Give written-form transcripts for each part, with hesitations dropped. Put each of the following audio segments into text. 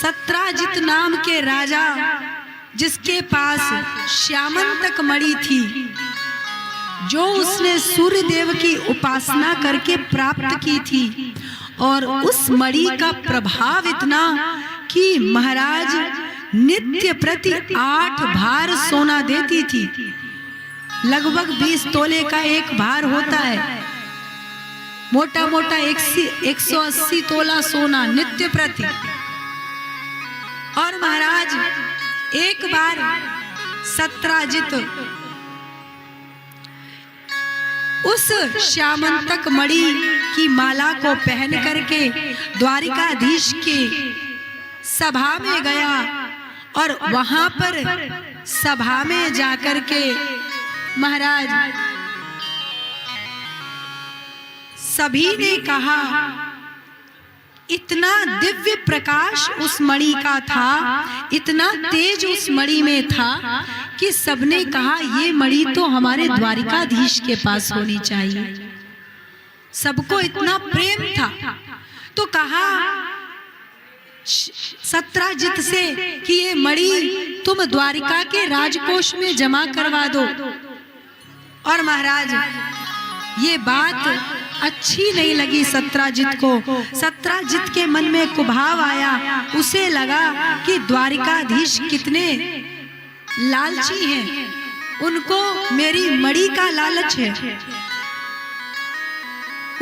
सत्राजित नाम के राजा, जिसके पास श्यामंतक मणि थी, जो उसने सूर्य देव की उपासना करके प्राप्त की थी, और उस मणि का प्रभाव इतना कि महाराज नित्य प्रति 8 भार सोना देती थी। लगभग 20 तोले का एक भार होता है, मोटा मोटा 180 तोला सोना नित्य प्रति। और महाराज एक बार सत्राजित उस श्यामंतक मणि की माला को पहन करके द्वारिकाधीश की सभा में गया, और वहां पर सभा में जाकर के महाराज सभी ने कहा, इतना दिव्य प्रकाश उस मणि का था, इतना तेज उस मणि में था कि सबने कहा ये मणि तो हमारे द्वारिकाधीश के पास होनी चाहिए। सबको इतना प्रेम था। तो कहा सत्राजित से कि ये मणि तुम द्वारिका के राजकोष में जमा करवा दो। और महाराज ये बात अच्छी नहीं लगी सत्राजित को। सत्राजित के मन में कुभाव आया, उसे लगा कि द्वारिकाधीश कितने लालची हैं, उनको मेरी मणि का लालच है,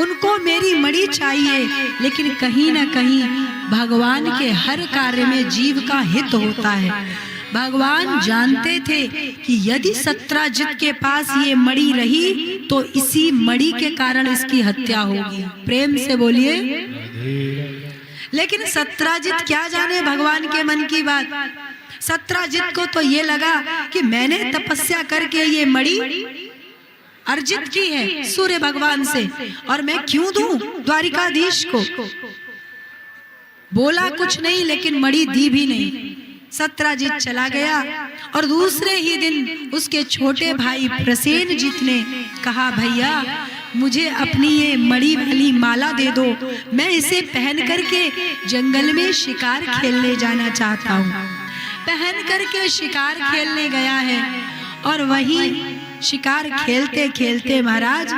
उनको मेरी मणि चाहिए। लेकिन कहीं ना कहीं भगवान के हर कार्य में जीव का हित होता है। भगवान जानते थे कि यदि सत्राजित के पास ये मणि रही तो इसी मणि के कारण इसकी हत्या होगी। प्रेम से बोलिए। लेकिन सत्राजित क्या जाने भगवान के मन की बात। सत्राजित को तो ये लगा कि मैंने तपस्या करके ये मणि अर्जित की है सूर्य भगवान से, और मैं क्यों दूं द्वारिकाधीश को। बोला कुछ नहीं, लेकिन मणि दी भी नहीं। सत्राजित चला गया, और दूसरे ही दिन उसके छोटे भाई प्रसेनजित ने कहा, भैया मुझे अपनी ये मणि वाली माला दे दो, मैं इसे पहन करके जंगल में शिकार खेलने जाना चाहता हूँ। पहन करके शिकार खेलने गया है, और वहीं शिकार खेलते खेलते महाराज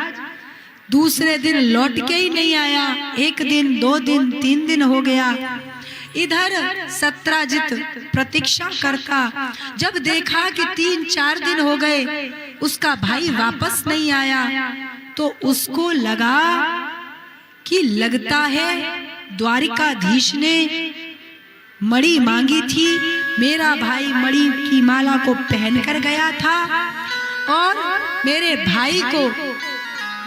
दूसरे दिन लौट के ही नहीं आया। 1 दिन 2 दिन 3 दिन हो गया। इधर सत्राजित प्रतीक्षा करता, जब देखा कि 3-4 दिन हो गए उसका भाई वापस नहीं आया, तो उसको लगा कि लगता है द्वारिकाधीश ने मणि मांगी थी, मेरा भाई मणि की माला को पहनकर गया था और मेरे भाई को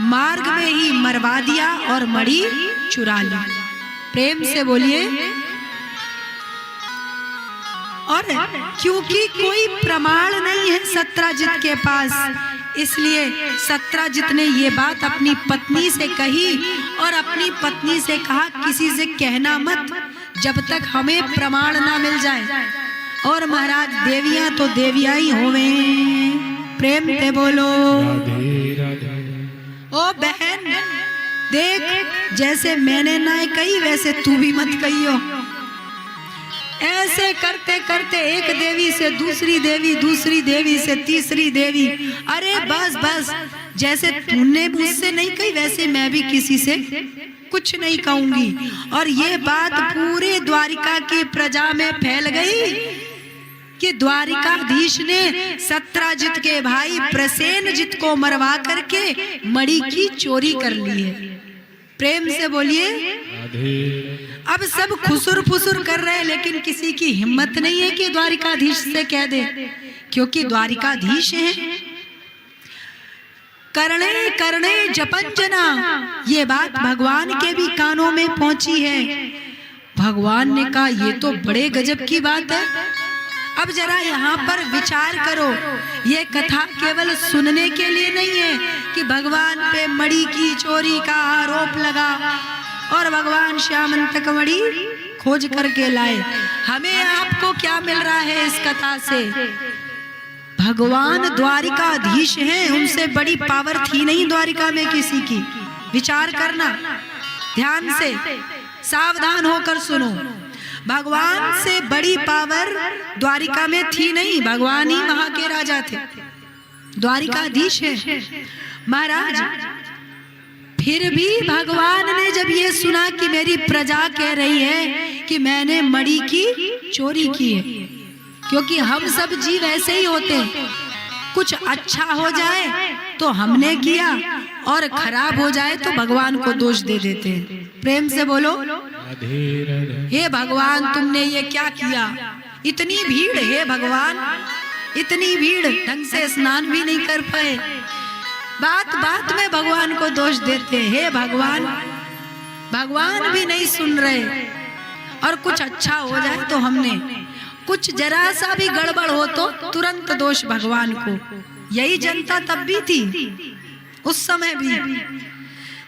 मार्ग में ही मरवा दिया और मणि चुरा ली। प्रेम से बोलिए। और क्योंकि कोई प्रमाण नहीं है सत्राजित के पास, इसलिए सत्राजित ने ये बात अपनी पत्नी से कही, और अपनी पत्नी से कहा किसी से कहना मत जब तक हमें प्रमाण ना मिल जाए। और महाराज देवियां तो देवियां ही होवे। प्रेम से बोलो। ओ बहन देख, जैसे मैंने ना कही वैसे तू भी मत कहियो। ऐसे करते करते एक देवी से दूसरी देवी, दूसरी देवी से तीसरी देवी, अरे बस बस, जैसे तूने मुझसे नहीं कही वैसे मैं भी किसी से कुछ नहीं कहूंगी। और ये बात पूरे द्वारिका की प्रजा में फैल गई कि द्वारिकाधीश ने सत्राजित के भाई प्रसेनजित को मरवा करके मणि की चोरी कर ली है। प्रेम से बोलिए। अब सब खुसुर फुसुर कर रहे हैं, लेकिन किसी की हिम्मत नहीं है कि द्वारिकाधीश से कह दे, क्योंकि द्वारिकाधीश है। करणे करणे जपंजना, ये बात भगवान के भी कानों में पहुंची है। भगवान ने कहा ये तो बड़े गजब की बात है। अब जरा यहाँ पर विचार करो, ये कथा केवल सुनने के लिए नहीं है कि भगवान पे मणि की चोरी का आरोप लगा और भगवान श्यामंतक मणि खोज करके लाए। हमें आपको क्या मिल रहा है इस कथा से? भगवान द्वारिकाधीश हैं, उनसे बड़ी पावर थी नहीं द्वारिका में किसी की। विचार करना ध्यान से, सावधान होकर सुनो। भगवान से बड़ी पावर द्वारिका में थी नहीं, भगवान ही वहां के राजा थे, द्वारिकाधीश है महाराज। फिर भी भगवान ने जब ये सुना कि मेरी प्रजा कह रही है कि मैंने मणि की चोरी की है, क्योंकि हम सब जीव ऐसे ही होते हैं, कुछ अच्छा हो जाए तो हमने किया और खराब हो जाए तो भगवान को दोष दे देते हैं। प्रेम से बोलो, हे भगवान तुमने ये क्या किया, इतनी भीड़, हे भगवान इतनी भीड़, ढंग से स्नान भी नहीं कर पाए, बात बात में भगवान को दोष देते। हे भगवान, भगवान भी नहीं सुन रहे, और कुछ अच्छा हो जाए तो हमने, कुछ जरा सा भी गड़बड़ हो तो तुरंत दोष भगवान को। यही जनता तब भी थी, उस समय भी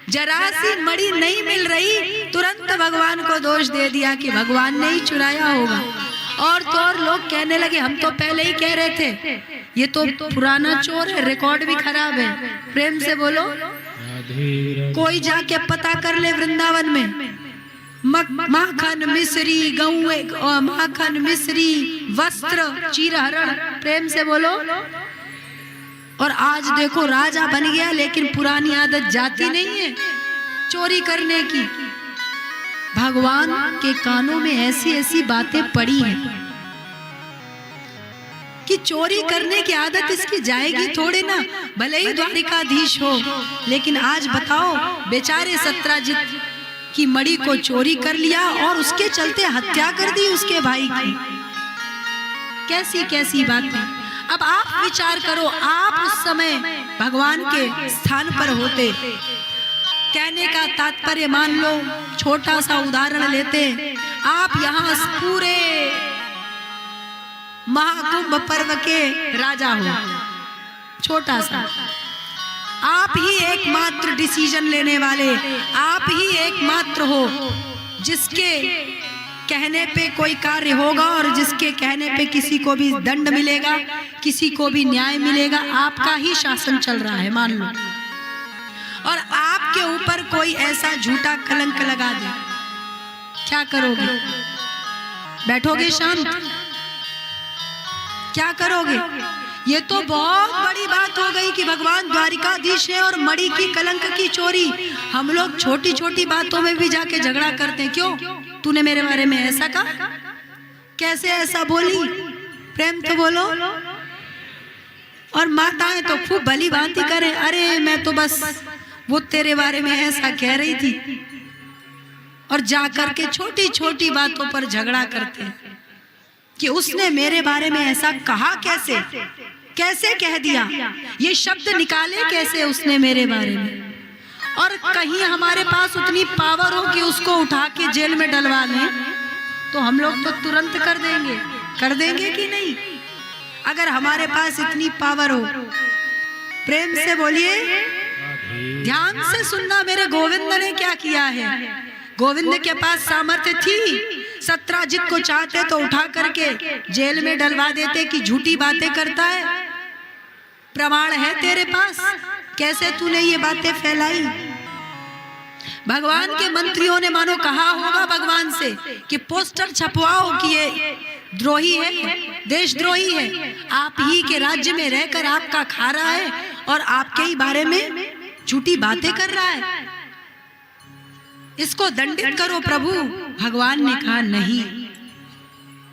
जरा सी मणि नहीं मिल रही तुरंत भगवान को दोष दे दिया कि भगवान ने ही चुराया होगा। और तो और लोग कहने लगे हम तो पहले ही कह रहे थे ये तो पुराना चोर है, रिकॉर्ड भी खराब है। प्रेम से बोलो, कोई जाके पता कर ले वृंदावन में माखन मिश्री गऊ, माखन मिश्री वस्त्र चीरहरण। प्रेम से बोलो। और आज देखो राजा बन गया, लेकिन पुरानी आदत जाती नहीं है चोरी करने की। भगवान के कानों में ऐसी ऐसी बातें पड़ी हैं कि चोरी करने की आदत इसकी जाएगी थोड़ी ना, भले ही द्वारिकाधीश हो। लेकिन आज बताओ, बेचारे सत्राजित की मणि को चोरी कर लिया और उसके चलते हत्या कर दी उसके भाई की। कैसी कैसी बातें। अब आप विचार करो, आप उस समय भगवान के स्थान पर होते। कहने का तात्पर्य मान लो, छोटा सा उदाहरण लेते, आप यहाँ पूरे महाकुंभ पर्व के राजा हो, छोटा सा, आप ही एकमात्र डिसीजन लेने वाले, आप ही एकमात्र हो जिसके कहने पे कोई कार्य होगा और जिसके कहने पे किसी को भी दंड मिलेगा, किसी को भी न्याय मिलेगा। आपका ही शासन चल रहा है मान लो, और आपके ऊपर कोई ऐसा झूठा कलंक लगा दे, क्या करोगे? बैठोगे शांत? क्या करोगे? ये तो बहुत बड़ी बात हो गई कि भगवान द्वारिकाधीश है और मणि की कलंक की चोरी। हम लोग छोटी छोटी बातों में भी जाके झगड़ा करते हैं। क्यों? तूने मेरे बारे में ऐसा कहा, कैसे ऐसा बोली? प्रेम तो बोलो। और माताएं तो खूब भली भांति करें, अरे मैं तो बस वो तेरे बारे में ऐसा कह रही थी, और जाकर के छोटी छोटी बातों पर झगड़ा करते हैं कि उसने मेरे बारे में ऐसा कहा, कैसे कैसे कह दिया, ये शब्द निकाले कैसे उसने मेरे बारे में। और कहीं हमारे पास उतनी पावर हो कि उसको उठा के जेल में डलवा लें तो हम लोग तो तुरंत कर देंगे कि नहीं? अगर हमारे पास इतनी पावर हो। प्रेम से बोलिए, ध्यान से सुनना, मेरे गोविंद ने क्या किया है। गोविंद के पास सामर्थ्य थी, सत्राजित को चाहते तो उठा करके जेल में डलवा देते कि झूठी बातें करता है। प्रमाण है तेरे पास, कैसे तूने ये बातें फैलाई? भगवान के मंत्रियों ने मानो कहा होगा भगवान से कि पोस्टर छपवाओ कि ये द्रोही है, देशद्रोही है, आप ही के राज्य में रहकर आपका खा रहा है और आपके ही बारे में झूठी बातें कर रहा है, इसको दंडित करो प्रभु। भगवान ने कहा नहीं,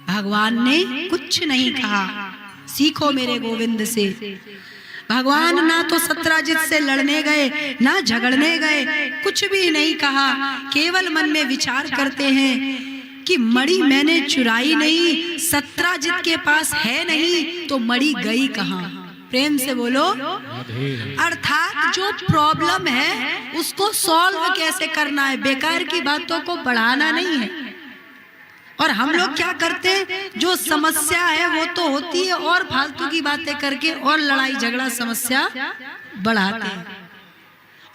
भगवान ने कुछ नहीं कहा। सीखो मेरे गोविंद से। भगवान ना तो सत्राजित से लड़ने गए, ना झगड़ने गए, कुछ भी नहीं कहा। केवल मन में विचार करते हैं कि मणि मैंने चुराई नहीं, सत्राजित के पास है नहीं, तो मणि गई कहाँ? प्रेम से बोलो। अर्थात जो प्रॉब्लम है उसको सॉल्व कैसे करना है, बेकार की बातों को बढ़ाना नहीं है। और हम लोग क्या करते हैं, जो समस्या है वो तो होती है और फालतू की बातें करके और लड़ाई झगड़ा समस्या बढ़ाते हैं।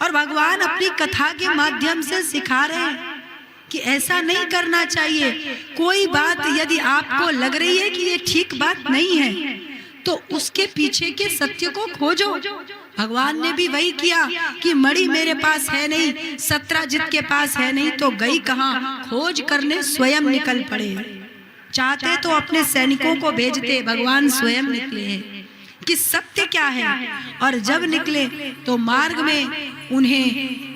और भगवान अपनी कथा के माध्यम से सिखा रहे हैं कि ऐसा नहीं करना चाहिए। कोई बात यदि आपको लग रही है कि ये ठीक बात नहीं है तो उसके पीछे के सत्य को खोजो, भगवान ने भी वही किया कि मणि मेरे पास है नहीं, सत्राजित के पास है नहीं, तो गई कहाँ, खोज करने स्वयं निकल पड़े। चाहते तो अपने सैनिकों को भेजते, भगवान स्वयं निकले हैं कि सत्य क्या है। और जब निकले तो मार्ग में उन्हें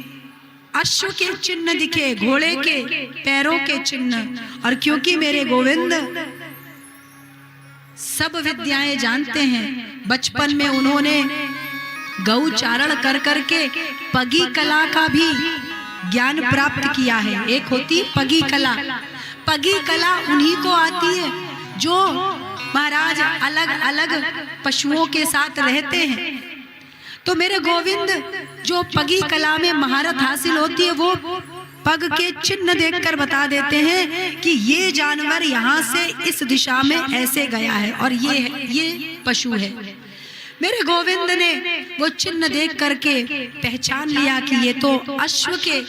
अश्व के चिन्ह दिखे, घोड़े के पैरों के चिन्ह। और क्योंकि मेरे गोविंद सब विद्याएं जानते हैं, बचपन में उन्होंने गौचारण कर करके पगी कला का भी ज्ञान प्राप्त किया है। एक होती पगी कला, पगी कला उन्हीं को आती है जो महाराज अलग अलग पशुओं के साथ रहते हैं। तो मेरे गोविंद जो पगी कला में महारत हासिल होती है, वो पग के चिन्ह देखकर बता देते हैं कि ये जानवर यहाँ से इस दिशा में ऐसे गया है और ये पशु है। मेरे गोविंद ने वो चिन्ह देख करके पहचान लिया कि ये तो अश्व के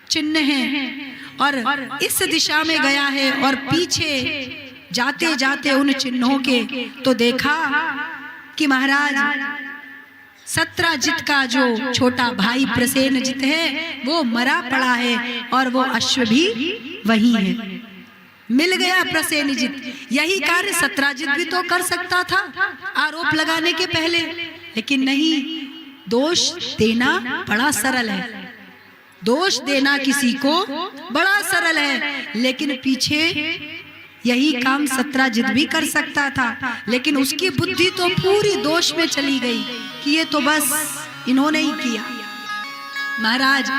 चिन्ह हैं और इस दिशा में गया है। और पीछे जाते जाते उन चिन्हों के तो देखा कि महाराज सत्राजित का जो छोटा भाई प्रसेनजित है वो मरा पड़ा है और वो अश्व भी वही है। मिल गया प्रसेनजित। यही कार्य सत्राजित भी तो कर सकता था आरोप लगाने के पहले, लेकिन नहीं, दोष देना बड़ा सरल है। दोष देना किसी को बड़ा सरल है, लेकिन पीछे यही काम सत्राजित भी कर सकता था, लेकिन उसकी बुद्धि तो पूरी दोष में चली गई कि ये तो बस इन्होंने ही किया। महाराज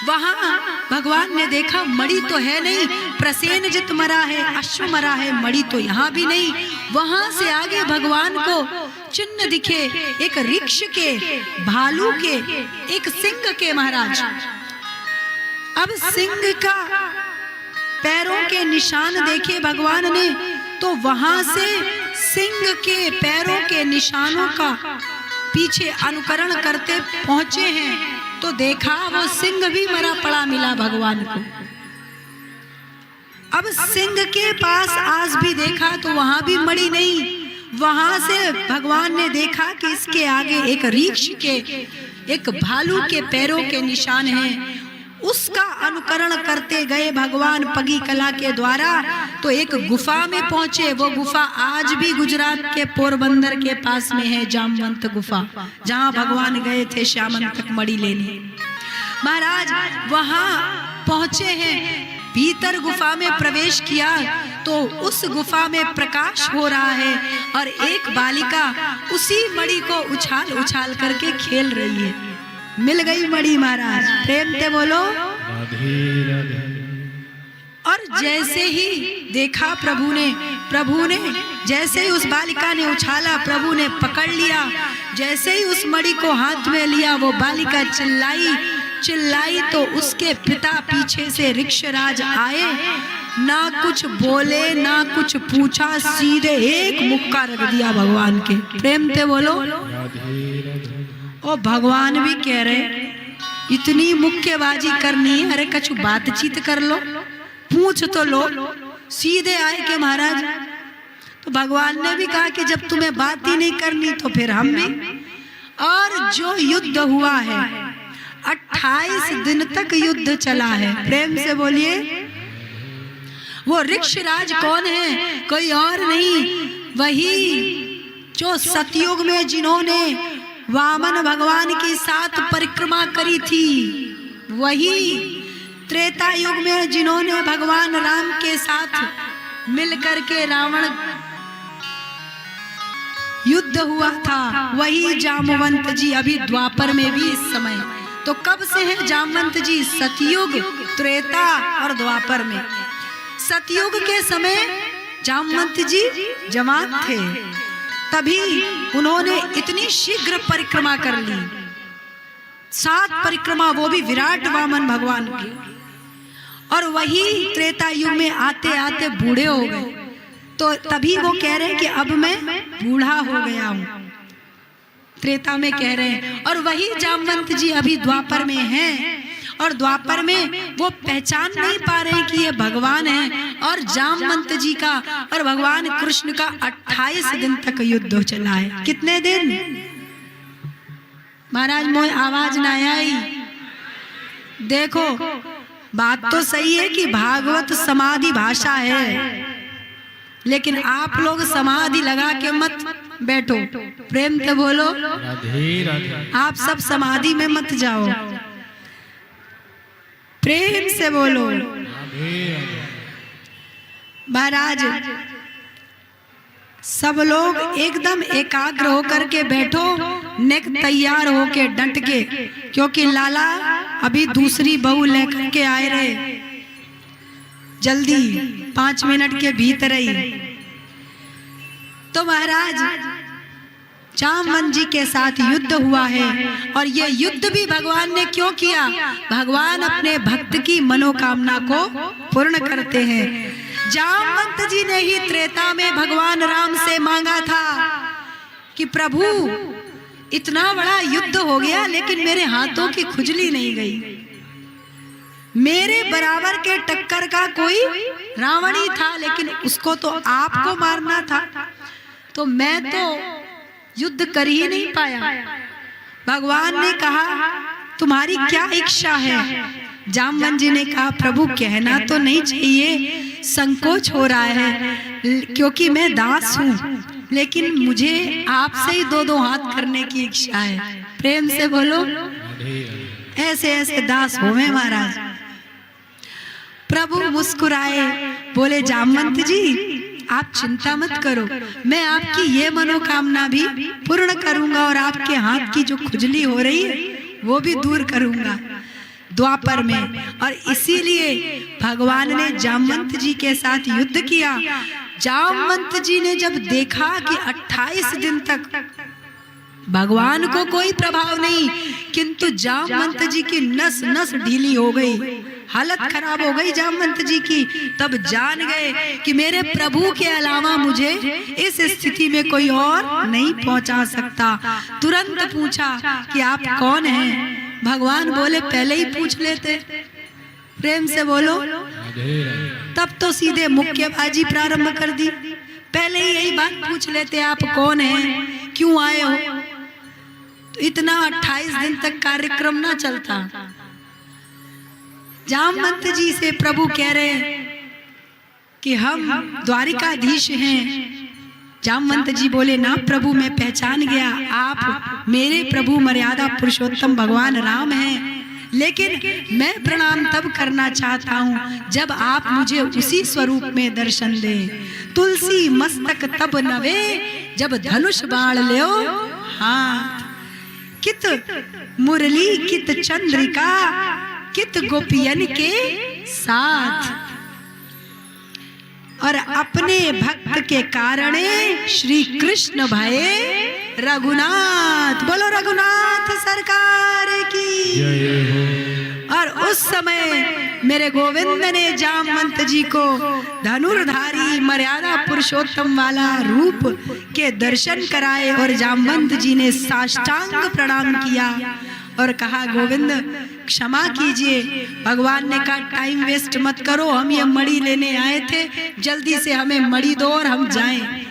वहां भगवान ने देखा मणि तो है नहीं, प्रसेनजित मरा है, अश्व मरा है, मणि तो यहाँ भी नहीं। वहां से आगे भगवान को चिन्ह दिखे, एक ऋक्ष के, भालू के, एक सिंह के। महाराज अब सिंह का पैरों के निशान देखे भगवान ने, तो वहां से सिंह के पैरों के निशानों का पीछे अनुकरण करते पहुंचे हैं, तो देखा वो सिंह भी मरा पड़ा मिला भगवान को। अब सिंह के पास आज भी देखा तो वहां भी मणि नहीं। वहां से भगवान ने देखा कि इसके आगे एक ऋक्ष के, एक भालू के पैरों के निशान हैं। उसका अनुकरण करते गए भगवान पगी कला के द्वारा, तो एक गुफा में पहुंचे। वो गुफा आज भी गुजरात के पोरबंदर के पास में है, जामवंत गुफा, जहां भगवान गए थे श्यामंतक मणि लेने। महाराज वहां पहुंचे हैं, भीतर गुफा में प्रवेश किया तो उस गुफा में प्रकाश हो रहा है और एक बालिका उसी मणि को उछाल उछाल करके खेल रही है। मिल गई मणि महाराज, प्रेम से बोलो राधे राधे। और जैसे ही देखा प्रभु ने जैसे ही उस बालिका ने उछाला, प्रभु ने पकड़ लिया। जैसे ही उस मणि को हाथ में लिया, वो बालिका चिल्लाई तो उसके पिता पीछे से ऋक्षराज आए, ना कुछ बोले ना कुछ पूछा, सीधे एक मुक्का रख दिया भगवान के। प्रेम से बोलो और भगवान भी कह रहे इतनी मुक्केबाजी करनी है, अरे कछु बातचीत कर लो, पूछ तो लो। सीधे आए के महाराज, तो भगवान ने भी कहा कि जब तुम्हें बात ही नहीं करनी तो फिर हम भी। और जो युद्ध हुआ है 28 दिन तक युद्ध चला है। प्रेम से बोलिए। वो ऋक्षराज कौन है? कोई और नहीं, वही जो सतयुग में जिन्होंने वामन भगवान के साथ परिक्रमा करी थी, वही त्रेता युग में जिन्होंने भगवान राम के साथ मिलकर के रावण युद्ध हुआ था, वही जामवंत जी अभी द्वापर में भी इस समय। तो कब से है जामवंत जी? सतयुग, त्रेता और द्वापर में। सतयुग के समय जामवंत जी जवान थे, तभी उन्होंने इतनी शीघ्र परिक्रमा कर ली, 7 परिक्रमा, वो भी विराट वामन भगवान की। और वही त्रेता युग में आते आते बूढ़े हो गए, तो तभी वो कह रहे हैं कि अब मैं बूढ़ा हो गया हूँ, त्रेता में कह रहे हैं। और वही जामवंत जी अभी द्वापर में हैं, और द्वापर में वो पहचान नहीं पा रहे कि ये भगवान है। और जामवंत जी का और भगवान कृष्ण का 28 दिन तक युद्ध चला है। कितने दिन? महाराज मोय आवाज ना आई। देखो बात तो सही है कि भागवत समाधि भाषा है, लेकिन आप लोग समाधि लगा के मत बैठो, प्रेम से बोलो राधे राधे। आप सब समाधि में मत जाओ, प्रेम से बोलो राधे राधे। महाराज सब लोग एकदम एकाग्र होकर के बैठो, नेक तैयार होके डट के, क्योंकि लाला अभी दूसरी बहू लेकर के आए रहे, जल्दी 5 मिनट के भीतर ही। तो महाराज जामवंत जी के साथ युद्ध हुआ है, और ये युद्ध भी भगवान ने क्यों किया? भगवान अपने भक्त की मनोकामना को पूर्ण करते हैं। जामवंत जी ने ही त्रेता में भगवान राम से मांगा था कि प्रभु इतना बड़ा युद्ध हो गया, लेकिन मेरे हाथों की खुजली नहीं गई, मेरे बराबर के टक्कर का कोई रावण ही था, लेकिन उसको तो आपको मारना था, तो मैं तो युद्ध कर ही नहीं पाया। भगवान ने कहा तुम्हारी क्या इच्छा है? जामवंत जी ने कहा प्रभु कहना तो नहीं चाहिए, संकोच हो रहा है, क्योंकि मैं दास हूँ, लेकिन मुझे आपसे ही 2-2 हाथ करने की इच्छा है। प्रेम से बोलो ऐसे ऐसे दास होवे महाराज। प्रभु मुस्कुराए, बोले जामवंत जी आप चिंता मत करो, मैं आपकी ये मनोकामना भी पूर्ण करूंगा, और आपके हाथ की जो खुजली हो रही है वो भी दूर करूंगा द्वापर में। और इसीलिए भगवान ने जामवंत जी के साथ युद्ध किया। जामवंत जी ने जब देखा कि 28 दिन तक भगवान को कोई प्रभाव नहीं, किंतु जामवंत जी की नस नस ढीली हो गई, हालत खराब हो गई जामवंत जी की, तब जान गए कि मेरे प्रभु के अलावा मुझे इस स्थिति में कोई और नहीं पहुंचा सकता। तुरंत पूछा कि आप कौन हैं? भगवान बोले पहले ही पूछ लेते, प्रेम से बोलो। तब तो सीधे मुक्केबाजी प्रारंभ कर दी, पहले ही यही बात पूछ लेते आप कौन हैं, क्यों आए हो, तो इतना 28 दिन तक कार्यक्रम ना चलता। जामवंत जी से प्रभु कह रहे कि हम द्वारिकाधीश हैं। जामवंत जी बोले ना प्रभु मैं पहचान गया, आप मेरे प्रभु मर्यादा पुरुषोत्तम भगवान राम हैं, लेकिन मैं प्रणाम तब करना चाहता हूँ जब आप मुझे उसी स्वरूप में दर्शन दें। तुलसी मस्तक तब नवे जब धनुष बाण लो हाथ, कित मुरली कित चंद्रिका कित गोपियन के साथ, और अपने भक्त के कारणे श्री कृष्ण भये रघुनाथ। बोलो रघुनाथ सरकार की। और उस समय मेरे गोविंद ने जामवंत जी को धनुर्धारी मर्यादा पुरुषोत्तम वाला रूप के दर्शन कराए, और जामवंत जी ने साष्टांग प्रणाम किया और कहा गोविंद क्षमा कीजिए। भगवान ने कहा टाइम वेस्ट मत करो, हम ये मणि लेने आए थे, जल्दी से हमें मणि दो और हम जाएं।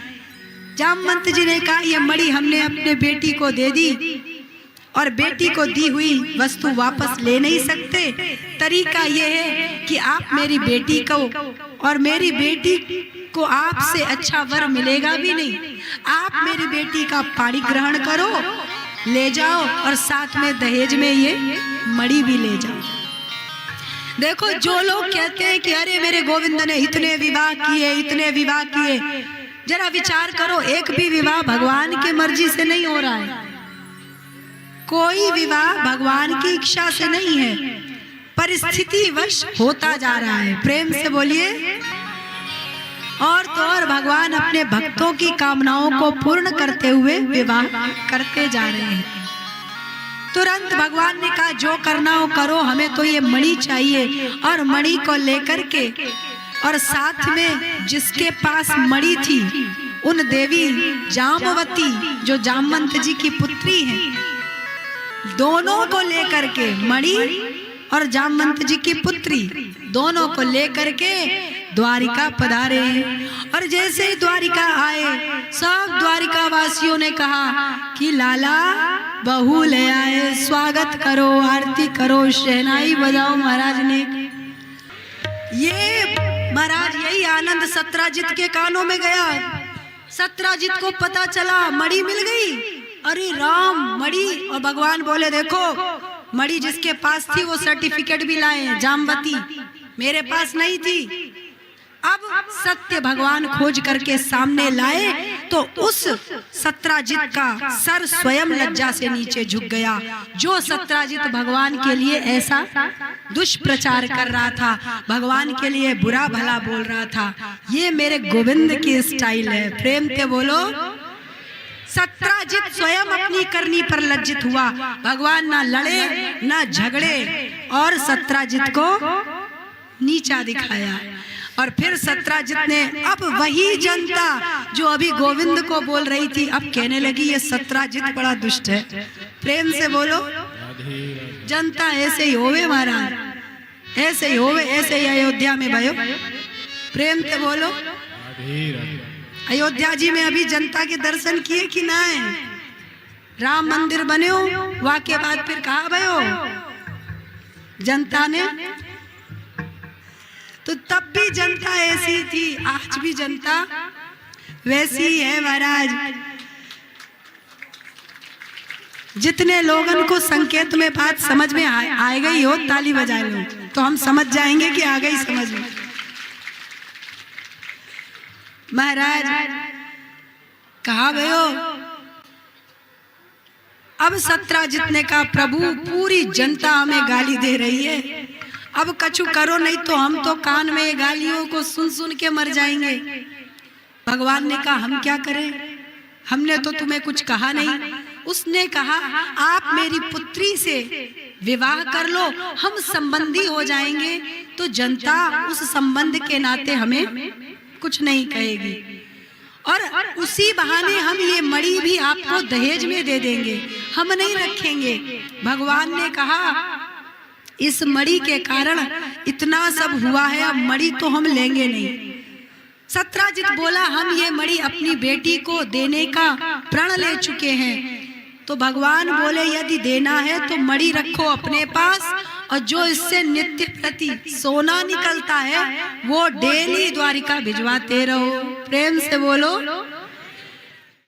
जामवंत जी ने कहा ये मणि हमने अपने बेटी को दे दी, और बेटी को दी हुई वस्तु वापस ले नहीं सकते। तरीका ये है कि आप मेरी बेटी को, और मेरी बेटी को आपसे अच्छा वर मिलेगा भी नहीं, आप मेरी बेटी का पाणी ग्रहण करो, ले जाओ, और साथ में दहेज में ये मणि भी ले जाओ। देखो जो लोग कहते हैं कि अरे मेरे गोविंद ने इतने विवाह किए, इतने विवाह किए, जरा विचार करो एक भी विवाह भगवान की मर्जी से नहीं हो रहा है, कोई विवाह भगवान की इच्छा से नहीं है, परिस्थिति वश होता जा रहा है। प्रेम से बोलिए। और तो और भगवान अपने भक्तों की कामनाओं को पूर्ण करते हुए विवाह करते जा रहे हैं। तुरंत भगवान ने कहा जो करना हो करो, हमें तो ये मणि चाहिए। और मणि को लेकर के, और साथ में जिसके पास मणि थी उन देवी जामवती जो जामवंत जी की पुत्री हैं, दोनों को लेकर के, मणि और जामवंत जी की पुत्री दोनों को लेकर के द्वारिका पधारे। और जैसे ही द्वारिका आए, सब द्वारिका वासियों ने कहा कि लाला बहू ले आए, स्वागत करो, आरती करो, शहनाई बजाओ। महाराज ने ये महाराज यही आनंद सत्राजित के कानों में गया। सत्राजित को पता चला मणि मिल गई। अरे राम, मणि! और भगवान बोले देखो, मणि जिसके पास थी वो सर्टिफिकेट भी लाए, जामवती, मेरे पास नहीं थी। अब सत्य भगवान खोज करके सामने लाए तो उस सत्राजित का सर स्वयं लज्जा से नीचे झुक गया। जो सत्राजित भगवान के लिए ऐसा दुष्प्रचार कर रहा था, भगवान के लिए बुरा भला बोल रहा था, ये मेरे गोविंद की स्टाइल है। प्रेम से बोलो। सत्राजित स्वयं अपनी करनी पर लज्जित हुआ। भगवान ना लड़े ना झगड़े और सत्राजित को नीचा दिखाया। और फिर सत्राजित ने, अब वही जनता जो अभी गोविंद को बोल रही थी, अब कहने लगी ये सत्राजित बड़ा दुष्ट है। प्रेम से बोलो। जनता ऐसे ही होवे महाराज, ऐसे ही होवे, ऐसे ही अयोध्या में भयो। प्रेम से बोलो। अयोध्या जी में अभी जनता के दर्शन किए कि ना है? राम मंदिर बने हो, वहां के बाद फिर कहा भयो जनता ने? तो तब भी जनता ऐसी थी, आज भी जनता वैसी ही है महाराज। जितने लोगन को संकेत में बात समझ में आ गई हो, ताली बजा लो तो हम समझ जाएंगे कि आ गई समझ में। महाराज कहा भयो? अब सत्राजित ने कहा प्रभु, पूरी जनता हमें गाली दे रही है, अब कछु करो, नहीं तो हम तो कान में ये गालियों को सुन सुन के मर जाएंगे। भगवान ने कहा हम क्या करें, हमने तो तुम्हें कुछ कहा नहीं। उसने कहा आप मेरी पुत्री से विवाह कर लो, हम संबंधी हो जाएंगे, तो जनता उस संबंध के नाते हमें कुछ नहीं कहेगी, और उसी बहाने हम ये मणि भी आपको दहेज में दे देंगे, हम नहीं रखेंगे। भगवान ने कहा इस मणि के कारण इतना सब हुआ है, अब मणि तो हम लेंगे नहीं। सत्राजित बोला हम ये मणि अपनी बेटी को देने का प्रण ले चुके हैं। तो भगवान बोले यदि देना है तो मणि रखो अपने पास, और जो इससे नित्य प्रति सोना निकलता है वो डेली द्वारिका भिजवाते रहो। प्रेम से बोलो।